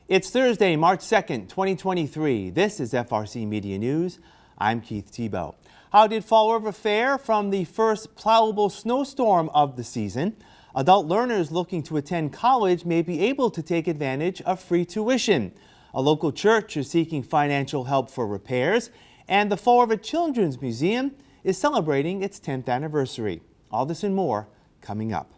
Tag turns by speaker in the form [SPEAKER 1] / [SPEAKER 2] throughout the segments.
[SPEAKER 1] It's Thursday, March 2nd, 2023. This is FRC Media News. I'm Keith Tebow. How did Fall River fare from the first plowable snowstorm of the season? Adult learners looking to attend college may be able to take advantage of free tuition. A local church is seeking financial help for repairs, and the Fall River Children's Museum is celebrating its 10th anniversary. All this and more coming up.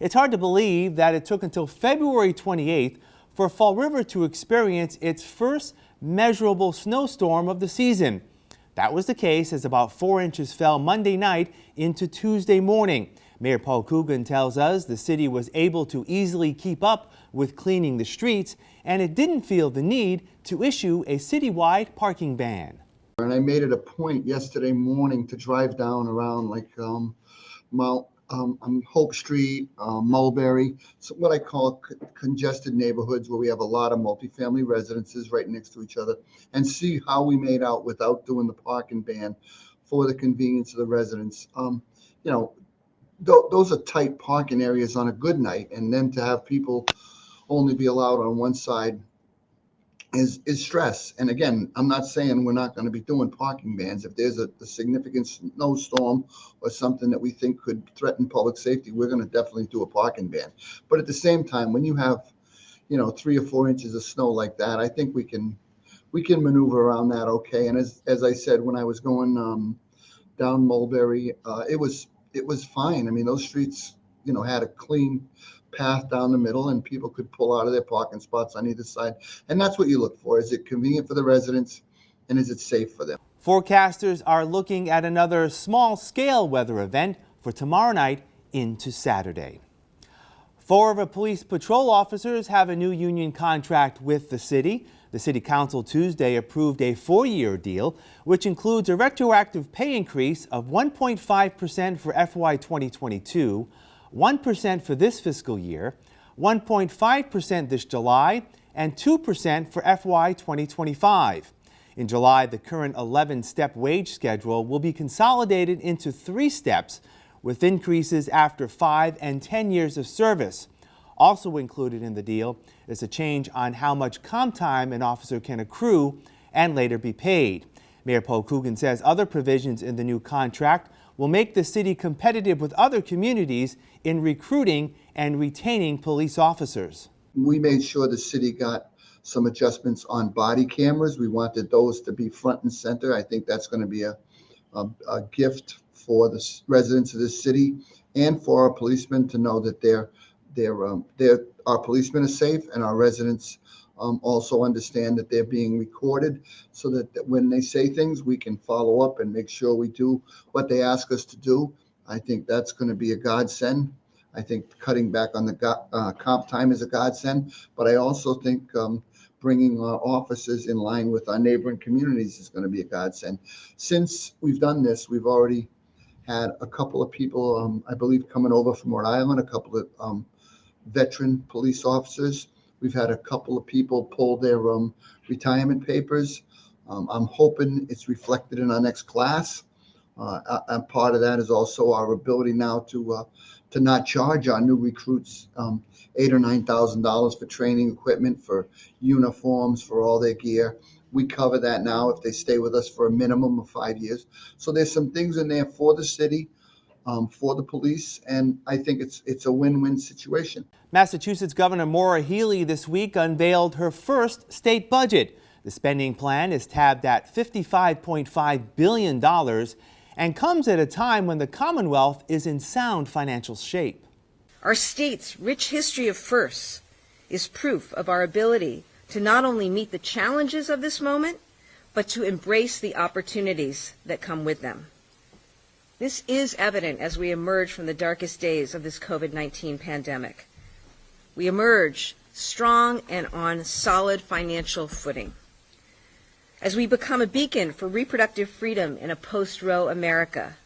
[SPEAKER 1] It's hard to believe that it took until February 28th for Fall River to experience its first measurable snowstorm of the season. That was the case as about 4 inches fell Monday night into Tuesday morning. Mayor Paul Coogan tells us the city was able to easily keep up with cleaning the streets, and it didn't feel the need to issue a citywide parking ban.
[SPEAKER 2] And I made it a point yesterday morning to drive down around Hope Street, Mulberry, so what I call congested neighborhoods where we have a lot of multifamily residences right next to each other, and see how we made out without doing the parking ban for the convenience of the residents. Those are tight parking areas on a good night, and then to have people only be allowed on one side is stress. And again, I'm not saying we're not going to be doing parking bans. If there's a significant snowstorm or something that we think could threaten public safety, we're going to definitely do a parking ban. But at the same time, when you have 3 or 4 inches of snow like that, I think we can maneuver around that okay. And as I said, when I was going down Mulberry, it was fine. I mean, those streets had a clean path down the middle, and people could pull out of their parking spots on either side. And that's what you look for. Is it convenient for the residents, and is it safe for them?
[SPEAKER 1] Forecasters are looking at another small-scale weather event for tomorrow night into Saturday. 4 of our police patrol officers have a new union contract with the city. The City Council Tuesday approved a 4-year deal, which includes a retroactive pay increase of 1.5% for FY 2022, 1% for this fiscal year, 1.5% this July, and 2% for FY 2025. In July, the current 11-step wage schedule will be consolidated into 3 steps, with increases after 5 and 10 years of service. Also included in the deal is a change on how much comp time an officer can accrue and later be paid. Mayor Paul Coogan says other provisions in the new contract will make the city competitive with other communities in recruiting and retaining police officers.
[SPEAKER 2] We made sure the city got some adjustments on body cameras. We wanted those to be front and center. I think that's going to be a gift for the residents of the city and for our policemen to know that our policemen are safe, and our residents also understand that they're being recorded, so that when they say things, we can follow up and make sure we do what they ask us to do. I think that's going to be a godsend. I think cutting back on the comp time is a godsend, but I also think bringing our officers in line with our neighboring communities is going to be a godsend. Since we've done this, we've already had a couple of people, I believe, coming over from Rhode Island, a couple of veteran police officers. We've had a couple of people pull their retirement papers. I'm hoping it's reflected in our next class. And part of that is also our ability now to not charge our new recruits $8,000 or $9,000 for training equipment, for uniforms, for all their gear. We cover that now if they stay with us for a minimum of 5 years. So there's some things in there for the city, for the police, and I think it's a win-win situation.
[SPEAKER 1] Massachusetts Governor Maura Healey this week unveiled her first state budget. The spending plan is tabbed at $55.5 billion and comes at a time when the Commonwealth is in sound financial shape.
[SPEAKER 3] Our state's rich history of firsts is proof of our ability to not only meet the challenges of this moment, but to embrace the opportunities that come with them. This is evident as we emerge from the darkest days of this COVID-19 pandemic. We emerge strong and on solid financial footing. As we become a beacon for reproductive freedom in a post-Roe America,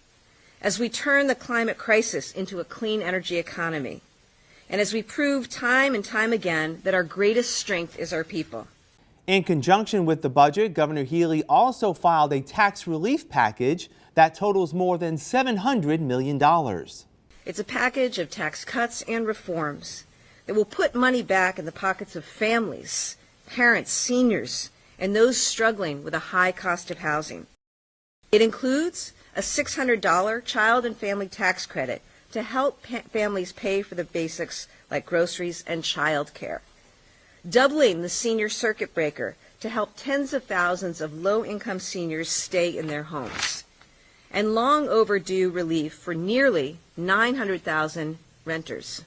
[SPEAKER 3] as we turn the climate crisis into a clean energy economy, and as we prove time and time again that our greatest strength is our people.
[SPEAKER 1] In conjunction with the budget, Governor Healey also filed a tax relief package that totals more than $700 million.
[SPEAKER 3] It's a package of tax cuts and reforms It will put money back in the pockets of families, parents, seniors, and those struggling with a high cost of housing. It includes a $600 child and family tax credit to help families pay for the basics like groceries and child care. Doubling the senior circuit breaker to help tens of thousands of low-income seniors stay in their homes. And long overdue relief for nearly 900,000 renters.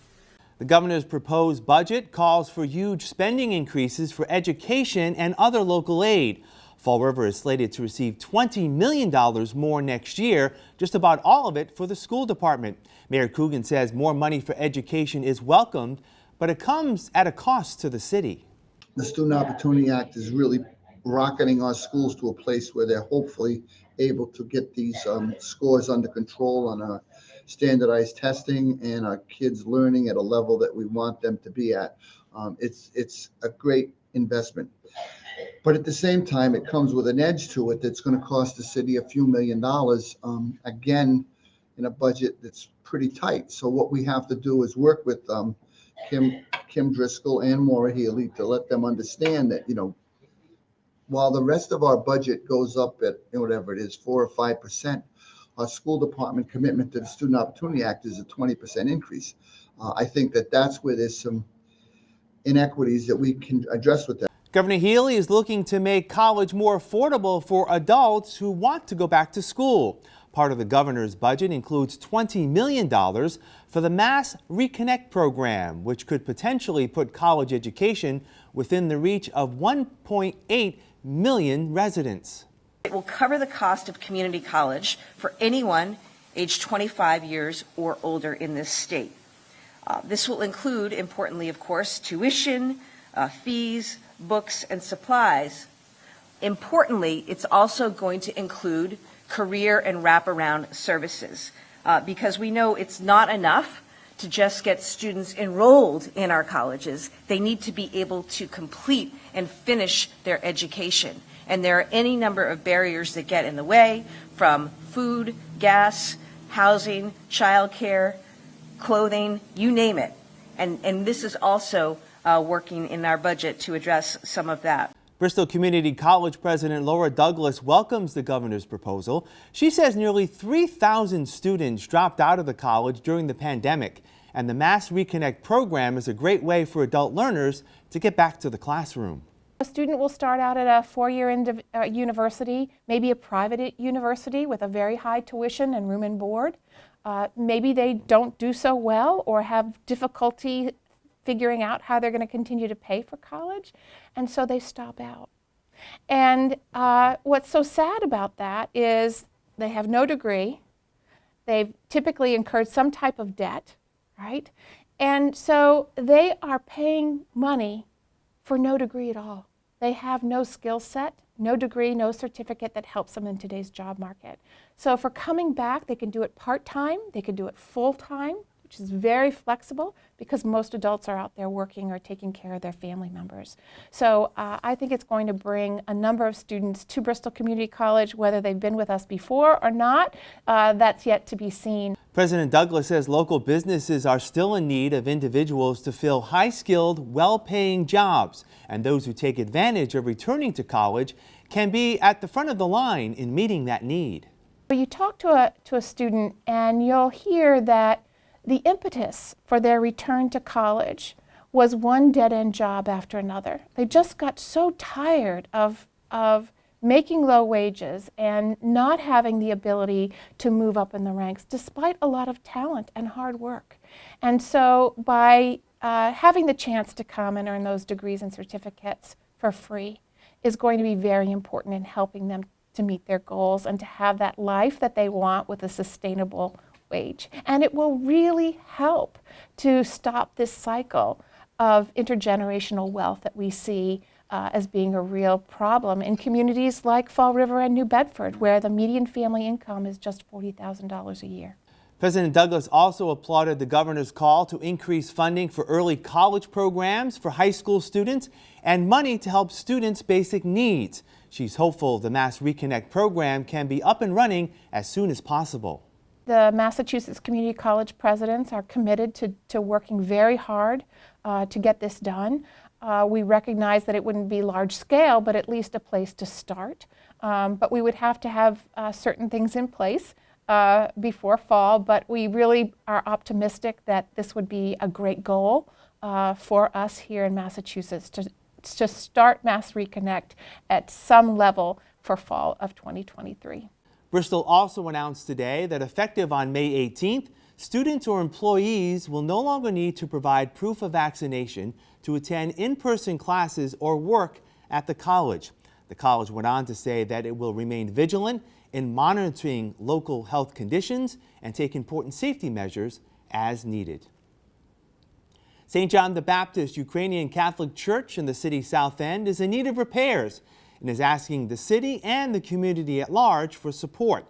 [SPEAKER 1] The governor's proposed budget calls for huge spending increases for education and other local aid. Fall River is slated to receive $20 million more next year, just about all of it for the school department. Mayor Coogan says more money for education is welcomed, but it comes at a cost to the city.
[SPEAKER 2] The Student Opportunity Act is really rocketing our schools to a place where they're hopefully able to get these scores under control on our standardized testing and our kids learning at a level that we want them to be at. It's a great investment. But at the same time, it comes with an edge to it that's going to cost the city a few $1 million, again, in a budget that's pretty tight. So what we have to do is work with Kim Driscoll and Maura Healy to let them understand that, while the rest of our budget goes up at whatever it is, 4 or 5%, our school department commitment to the Student Opportunity Act is a 20% increase. I think that's where there's some inequities that we can address with that.
[SPEAKER 1] Governor Healy is looking to make college more affordable for adults who want to go back to school. Part of the governor's budget includes $20 million for the Mass Reconnect program, which could potentially put college education within the reach of 1.8 million residents.
[SPEAKER 3] It will cover the cost of community college for anyone aged 25 years or older in this state. This will include, importantly, of course, tuition, fees, books, and supplies. Importantly, it's also going to include career and wraparound services because we know it's not enough to just get students enrolled in our colleges. They need to be able to complete and finish their education. And there are any number of barriers that get in the way, from food, gas, housing, childcare, clothing, you name it. And this is also working in our budget to address some of that.
[SPEAKER 1] Bristol Community College President Laura Douglas welcomes the governor's proposal. She says nearly 3,000 students dropped out of the college during the pandemic, and the Mass Reconnect program is a great way for adult learners to get back to the classroom.
[SPEAKER 4] A student will start out at a four-year university, maybe a private university with a very high tuition and room and board. Maybe they don't do so well or have difficulty figuring out how they're going to continue to pay for college, and so they stop out. And what's so sad about that is they have no degree, they've typically incurred some type of debt, right? And so they are paying money for no degree at all. They have no skill set, no degree, no certificate that helps them in today's job market. So for coming back, they can do it part-time, they can do it full-time, which is very flexible because most adults are out there working or taking care of their family members. So I think it's going to bring a number of students to Bristol Community College, whether they've been with us before or not, that's yet to be seen.
[SPEAKER 1] President Douglas says local businesses are still in need of individuals to fill high-skilled, well-paying jobs, and those who take advantage of returning to college can be at the front of the line in meeting that need.
[SPEAKER 4] You talk to a student and you'll hear that the impetus for their return to college was one dead-end job after another. They just got so tired of making low wages and not having the ability to move up in the ranks despite a lot of talent and hard work. And so by having the chance to come and earn those degrees and certificates for free is going to be very important in helping them to meet their goals and to have that life that they want with a sustainable wage. And it will really help to stop this cycle of intergenerational wealth that we see as being a real problem in communities like Fall River and New Bedford, where the median family income is just $40,000 a year.
[SPEAKER 1] President Douglas also applauded the governor's call to increase funding for early college programs for high school students and money to help students' basic needs. She's hopeful the Mass Reconnect program can be up and running as soon as possible.
[SPEAKER 4] The Massachusetts Community College presidents are committed to working very hard to get this done. We recognize that it wouldn't be large scale, but at least a place to start. But we would have to have certain things in place before fall, but we really are optimistic that this would be a great goal for us here in Massachusetts to start Mass Reconnect at some level for fall of 2023.
[SPEAKER 1] Bristol also announced today that effective on May 18th, students or employees will no longer need to provide proof of vaccination to attend in-person classes or work at the college. The college went on to say that it will remain vigilant in monitoring local health conditions and take important safety measures as needed. St. John the Baptist Ukrainian Catholic Church in the city's South End is in need of repairs and is asking the city and the community at large for support.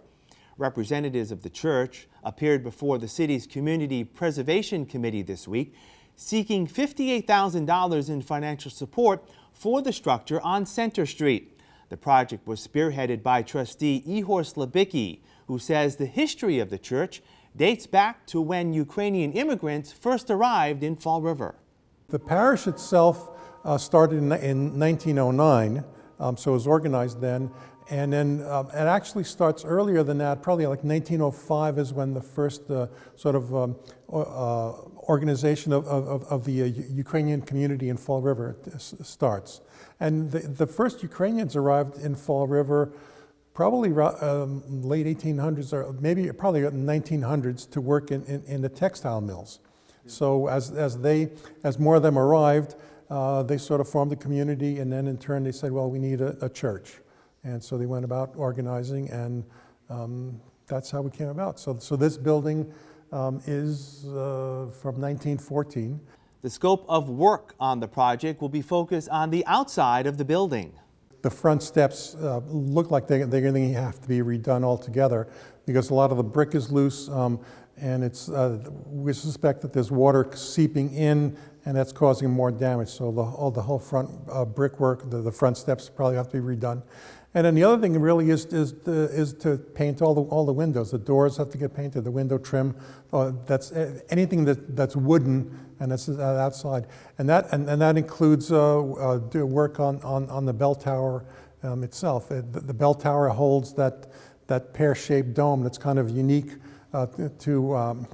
[SPEAKER 1] Representatives of the church appeared before the city's Community Preservation Committee this week, seeking $58,000 in financial support for the structure on Center Street. The project was spearheaded by trustee Ihor Slabicki, who says the history of the church dates back to when Ukrainian immigrants first arrived in Fall River.
[SPEAKER 5] The parish itself started in 1909, so it was organized then. And then it actually starts earlier than that, probably like 1905 is when the first organization of the Ukrainian community in Fall River starts. And the first Ukrainians arrived in Fall River probably late 1800s or maybe probably 1900s to work in the textile mills. So as more of them arrived, they sort of formed a community, and then in turn they said, well, we need a church. And so they went about organizing, and that's how we came about. So this building is from 1914.
[SPEAKER 1] The scope of work on the project will be focused on the outside of the building.
[SPEAKER 5] The front steps look like they're going to have to be redone altogether because a lot of the brick is loose, and we suspect that there's water seeping in, and that's causing more damage. So the whole front brickwork, the front steps probably have to be redone. And then the other thing really is to paint all the windows. The doors have to get painted, the window trim. That's anything that's wooden and that's outside. And that includes work on the bell tower itself. The bell tower holds that pear-shaped dome that's kind of unique to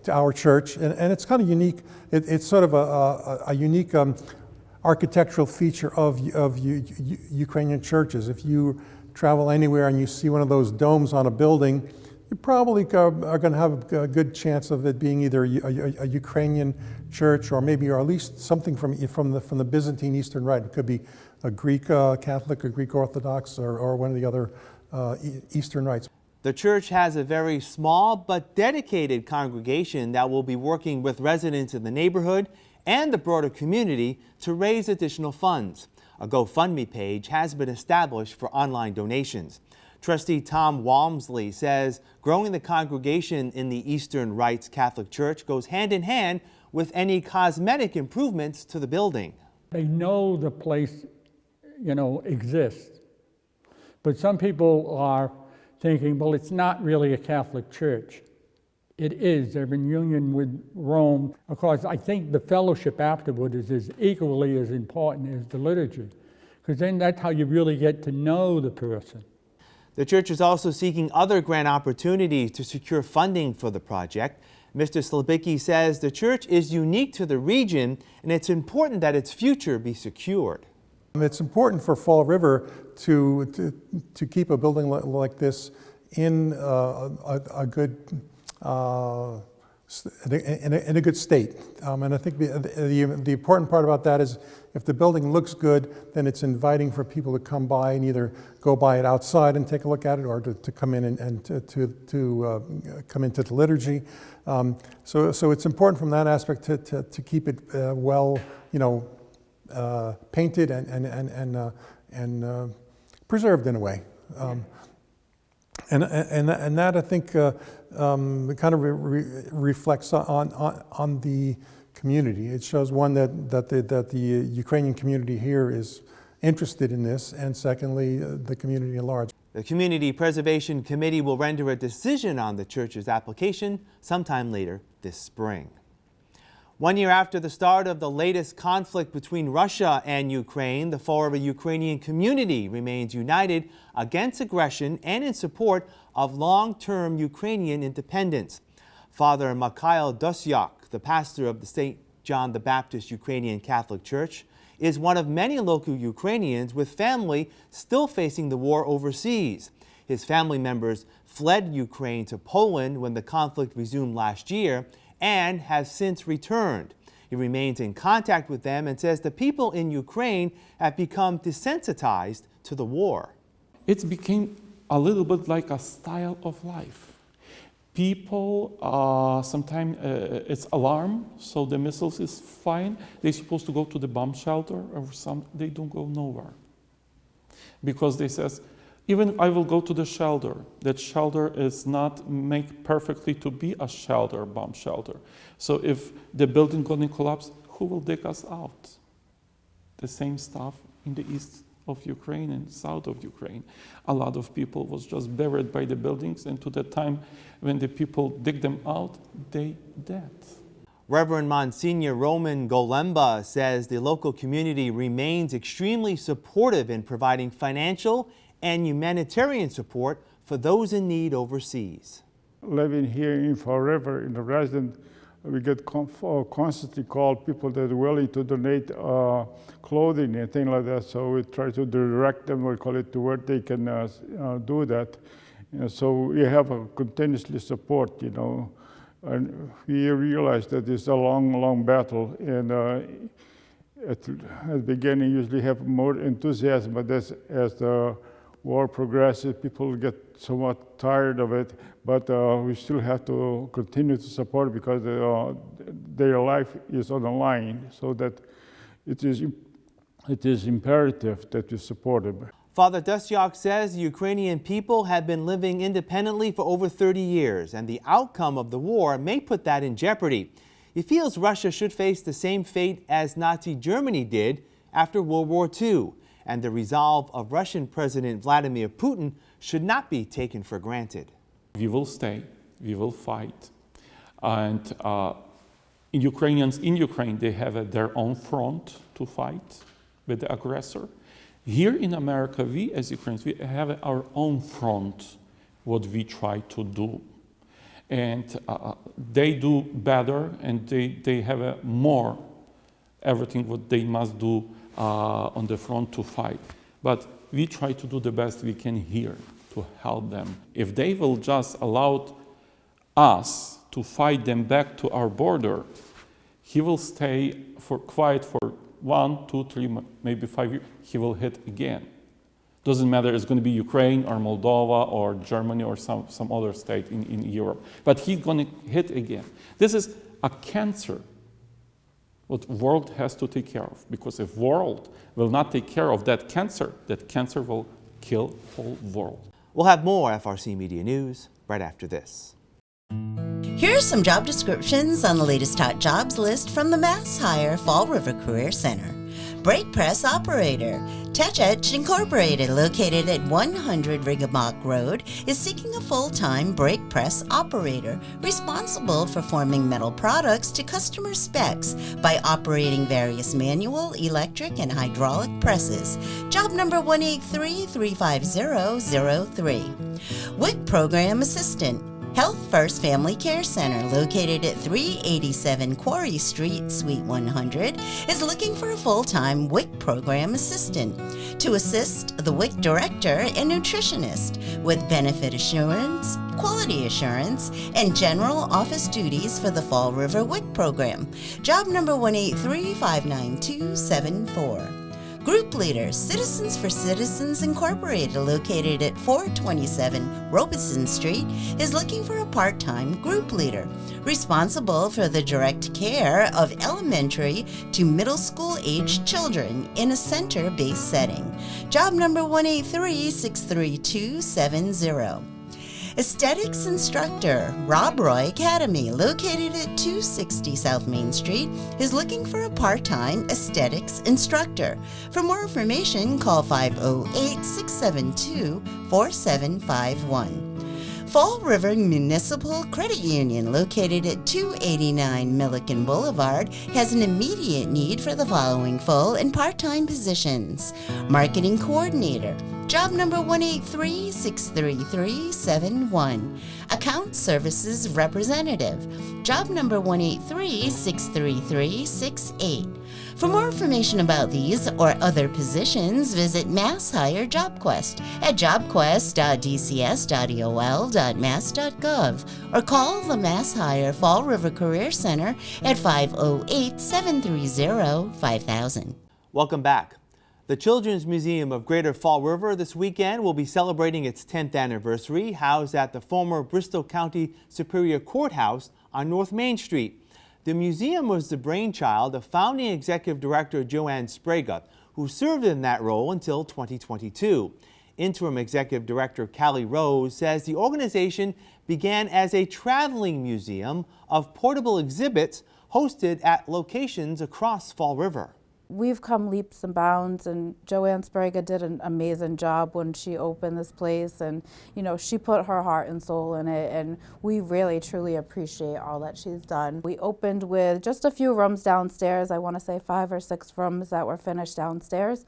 [SPEAKER 5] our church, and it's kind of unique. It's sort of a unique architectural feature of Ukrainian churches. If you travel anywhere and you see one of those domes on a building, you probably are going to have a good chance of it being either a Ukrainian church or at least something from the Byzantine Eastern Rite. It could be a Greek Catholic or Greek Orthodox or one of the other Eastern rites.
[SPEAKER 1] The church has a very small but dedicated congregation that will be working with residents in the neighborhood and the broader community to raise additional funds. A GoFundMe page has been established for online donations. Trustee Tom Walmsley says growing the congregation in the Eastern Rites Catholic Church goes hand in hand with any cosmetic improvements to the building.
[SPEAKER 6] They know the place, exists. But some people are thinking, well, it's not really a Catholic church. It is. They're in union with Rome. Of course, I think the fellowship afterward is equally as important as the liturgy, because then that's how you really get to know the person.
[SPEAKER 1] The church is also seeking other grant opportunities to secure funding for the project. Mr. Slabicki says the church is unique to the region, and it's important that its future be secured.
[SPEAKER 5] It's important for Fall River to keep a building like this in a good in a good state, and I think the important part about that is if the building looks good, then it's inviting for people to come by and either go by it outside and take a look at it, or to come in and to come into the liturgy. So it's important from that aspect to keep it well, painted and preserved in a way. And that I think kind of reflects on the community. It shows one that the Ukrainian community here is interested in this, and secondly, the community at large.
[SPEAKER 1] The Community Preservation Committee will render a decision on the church's application sometime later this spring. 1 year after the start of the latest conflict between Russia and Ukraine, the Fall Ukrainian community remains united against aggression and in support of long-term Ukrainian independence. Father Mikhail Dosyak, the pastor of the St. John the Baptist Ukrainian Catholic Church, is one of many local Ukrainians with family still facing the war overseas. His family members fled Ukraine to Poland when the conflict resumed last year and have since returned. He remains in contact with them and says the people in Ukraine have become desensitized to the war.
[SPEAKER 7] It became a little bit like a style of life. People, sometimes it's alarm, so the missiles is fine. They're supposed to go to the bomb shelter or they don't go nowhere. Because they says, even I will go to the shelter. That shelter is not made perfectly to be a shelter, bomb shelter. So if the building gonna collapse, who will dig us out? The same stuff in the east of Ukraine and south of Ukraine. A lot of people was just buried by the buildings, and to the time when the people dig them out, they dead.
[SPEAKER 1] Reverend Monsignor Roman Golemba says the local community remains extremely supportive in providing financial and humanitarian support for those in need overseas.
[SPEAKER 8] Living here in Fall River, in the residence, we get constantly called people that are willing to donate clothing and things like that. So we try to direct them, we call it, to where they can do that. So we have a continuously support, and we realize that it's a long, long battle. And at the beginning, usually have more enthusiasm, but as the war progresses, people get somewhat tired of it, but we still have to continue to support because their life is on the line, so that it is imperative that we support them.
[SPEAKER 1] Father Dosyak says the Ukrainian people have been living independently for over 30 years, and the outcome of the war may put that in jeopardy. He feels Russia should face the same fate as Nazi Germany did after World War II. And the resolve of Russian President Vladimir Putin should not be taken for granted.
[SPEAKER 7] We will stay, we will fight. And Ukrainians in Ukraine, they have their own front to fight with the aggressor. Here in America, we as Ukrainians, we have our own front, what we try to do. And they do better, and they have more, everything what they must do on the front to fight. But we try to do the best we can here to help them. If they will just allow us to fight them back to our border, he will stay quiet for 1, 2, 3, maybe 5 years. He will hit again. Doesn't matter, it's going to be Ukraine or Moldova or Germany or some other state in Europe. But he's going to hit again. This is a cancer what the world has to take care of. Because if world will not take care of that cancer will kill the whole world.
[SPEAKER 1] We'll have more FRC Media News right after this.
[SPEAKER 9] Here are some job descriptions on the latest hot jobs list from the Mass Hire Fall River Career Center. Brake Press Operator. Techetch Incorporated, located at 100 Riggamock Road, is seeking a full-time brake press operator responsible for forming metal products to customer specs by operating various manual, electric, and hydraulic presses. Job number 183-35003. WIC Program Assistant. Health First Family Care Center, located at 387 Quarry Street, Suite 100, is looking for a full-time WIC program assistant to assist the WIC director and nutritionist with benefit assurance, quality assurance, and general office duties for the Fall River WIC program. Job number 183-59274. Group Leader, Citizens for Citizens Incorporated, located at 427 Robeson Street, is looking for a part-time group leader responsible for the direct care of elementary to middle school aged children in a center-based setting. Job number 183-63270. Aesthetics Instructor, Rob Roy Academy, located at 260 South Main Street, is looking for a part-time aesthetics instructor. For more information, call 508-672-4751. Fall River Municipal Credit Union, located at 289 Milliken Boulevard, has an immediate need for the following full and part-time positions. Marketing Coordinator, job number 183-63371. Account Services Representative, job number 183-63368. For more information about these or other positions, visit MassHire JobQuest at jobquest.dcs.ol.mass.gov or call the MassHire Fall River Career Center at 508-730-5000.
[SPEAKER 1] Welcome back. The Children's Museum of Greater Fall River this weekend will be celebrating its 10th anniversary, housed at the former Bristol County Superior Courthouse on North Main Street. The museum was the brainchild of founding executive director Joanne Sprague, who served in that role until 2022. Interim executive director Callie Rose says the organization began as a traveling museum of portable exhibits hosted at locations across Fall River.
[SPEAKER 10] We've come leaps and bounds, and Joanne Sprague did an amazing job when she opened this place, and she put her heart and soul in it, and we really truly appreciate all that she's done. We opened with just a few rooms downstairs. I want to say 5 or 6 rooms that were finished downstairs,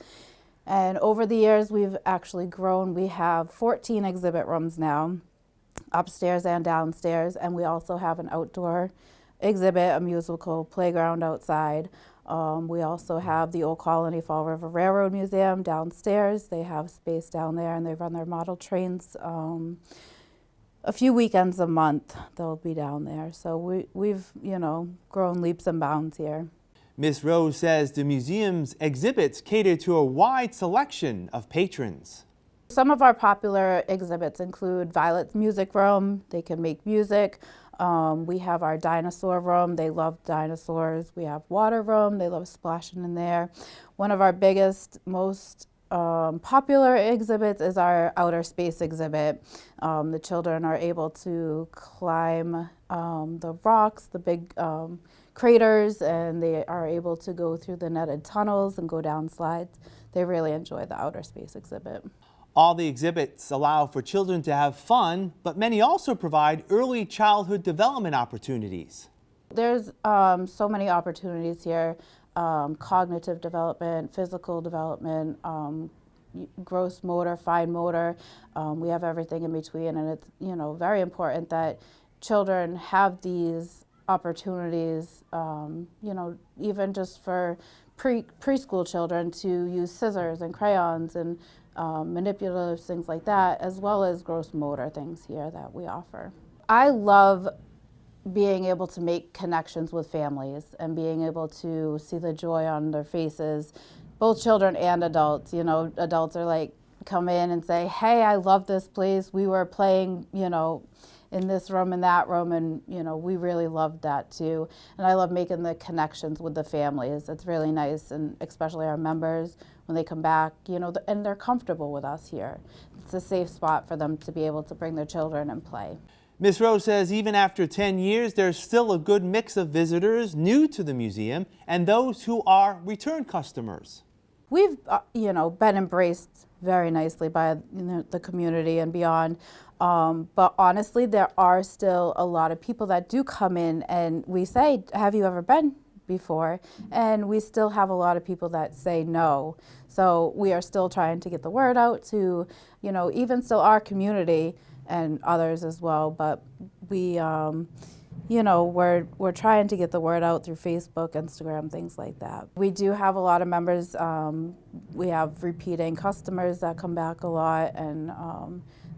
[SPEAKER 10] and over the years we've actually grown. We have 14 exhibit rooms now, upstairs and downstairs, and we also have an outdoor exhibit, a musical playground outside. We also have the Old Colony Fall River Railroad Museum downstairs. They have space down there, and they run their model trains a few weekends a month. They'll be down there. So we've grown leaps and bounds here.
[SPEAKER 1] Ms. Rose says the museum's exhibits cater to a wide selection of patrons.
[SPEAKER 10] Some of our popular exhibits include Violet's Music Room. They can make music. We have our dinosaur room. They love dinosaurs. We have water room. They love splashing in there. One of our biggest, most popular exhibits is our outer space exhibit. The children are able to climb the rocks, the big craters, and they are able to go through the netted tunnels and go down slides. They really enjoy the outer space exhibit.
[SPEAKER 1] All the exhibits allow for children to have fun, but many also provide early childhood development opportunities.
[SPEAKER 10] There's so many opportunities here, cognitive development, physical development, gross motor, fine motor. We have everything in between, and it's very important that children have these opportunities, even just for preschool children to use scissors and crayons and manipulative things like that, as well as gross motor things here that we offer. I love being able to make connections with families and being able to see the joy on their faces, both children and adults. Adults are like, come in and say, hey, I love this place. We were playing, in this room and that room, and we really loved that too. And I love making the connections with the families. It's really nice, and especially our members, when they come back, and they're comfortable with us here. It's a safe spot for them to be able to bring their children and play.
[SPEAKER 1] Ms. Rose says even after 10 years, there's still a good mix of visitors new to the museum and those who are return customers.
[SPEAKER 10] We've, been embraced very nicely by the community and beyond. But honestly, there are still a lot of people that do come in and we say, have you ever been before? And we still have a lot of people that say no. So we are still trying to get the word out to, even still our community and others as well. But we, we're trying to get the word out through Facebook, Instagram, things like that. We do have a lot of members. We have repeating customers that come back a lot, and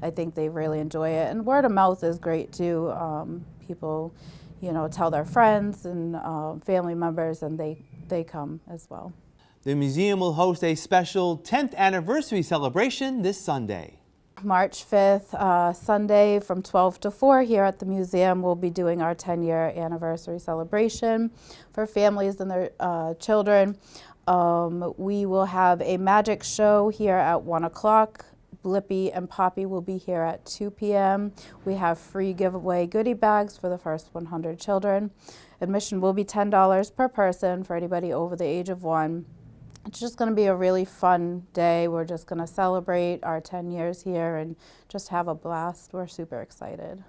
[SPEAKER 10] I think they really enjoy it. And word of mouth is great too. People, tell their friends and family members, and they come as well.
[SPEAKER 1] The museum will host a special 10th anniversary celebration this Sunday.
[SPEAKER 10] March 5th, Sunday from 12 to 4 here at the museum, we'll be doing our 10-year anniversary celebration for families and their children. We will have a magic show here at 1 o'clock. Blippi and Poppy will be here at 2 p.m. We have free giveaway goodie bags for the first 100 children. Admission will be $10 per person for anybody over the age of 1. it's just going to be a really fun day. We're just going to celebrate our 10 years here and just have a blast. We're super excited.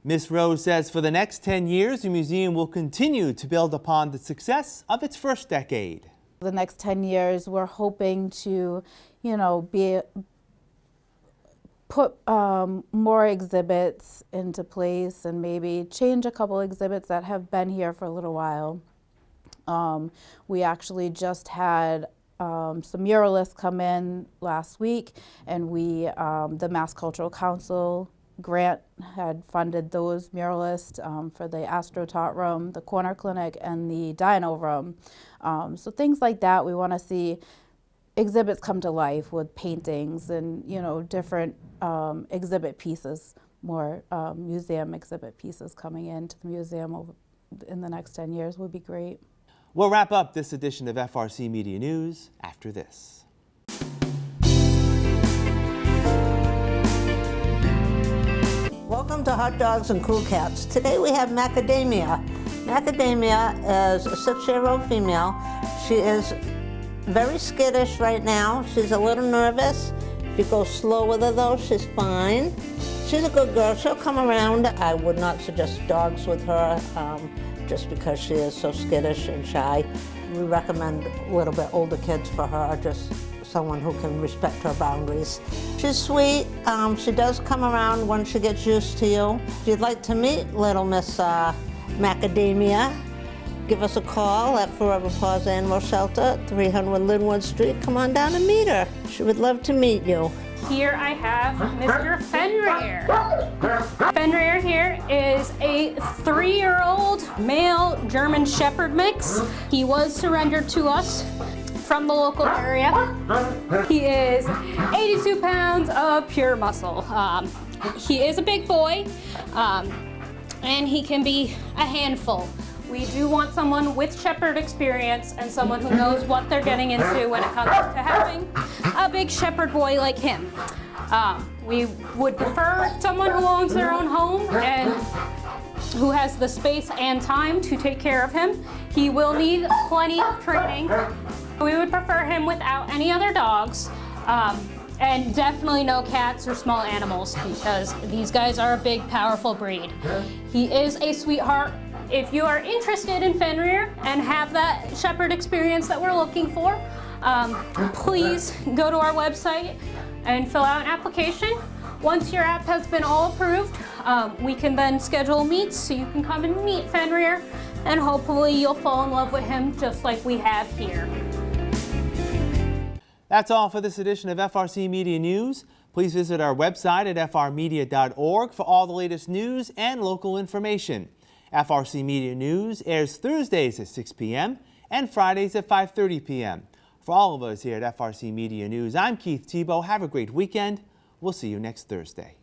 [SPEAKER 1] Ms. Rose says for the next 10 years, the museum will continue to build upon the success of its first decade.
[SPEAKER 10] The next 10 years, we're hoping to, put more exhibits into place and maybe change a couple exhibits that have been here for a little while. We actually just had some muralists come in last week, and the Mass Cultural Council grant had funded those muralists for the AstroTot room, the Corner Clinic, and the Dino room. So things like that, we want to see exhibits come to life with paintings and different exhibit pieces, more museum exhibit pieces coming into the museum in the next 10 years would be great.
[SPEAKER 1] We'll wrap up this edition of FRC Media News after this.
[SPEAKER 11] Welcome to Hot Dogs and Cool Cats. Today we have Macadamia. Macadamia is a 6-year-old female. She is very skittish right now. She's a little nervous. If you go slow with her though, she's fine. She's a good girl. She'll come around. I would not suggest dogs with her just because she is so skittish and shy. We recommend a little bit older kids for her, just someone who can respect her boundaries. She's sweet. She does come around when she gets used to you. If you'd like to meet little Miss Macadamia, give us a call at Forever Paws Animal Shelter, 300 Linwood Street. Come on down and meet her. She would love to meet you.
[SPEAKER 12] Here I have Mr. Fenrir. Fenrir here is a 3-year-old male German Shepherd mix. He was surrendered to us from the local area. He is 82 pounds of pure muscle. He is a big boy, and he can be a handful. We do want someone with shepherd experience and someone who knows what they're getting into when it comes to having a big shepherd boy like him. We would prefer someone who owns their own home and who has the space and time to take care of him. He will need plenty of training. We would prefer him without any other dogs. And definitely no cats or small animals because these guys are a big, powerful breed. He is a sweetheart. If you are interested in Fenrir and have that shepherd experience that we're looking for, please go to our website and fill out an application. Once your app has been all approved, we can then schedule meets so you can come and meet Fenrir, and hopefully you'll fall in love with him just like we have here.
[SPEAKER 1] That's all for this edition of FRC Media News. Please visit our website at frmedia.org for all the latest news and local information. FRC Media News airs Thursdays at 6 p.m. and Fridays at 5:30 p.m. For all of us here at FRC Media News, I'm Keith Tebow. Have a great weekend. We'll see you next Thursday.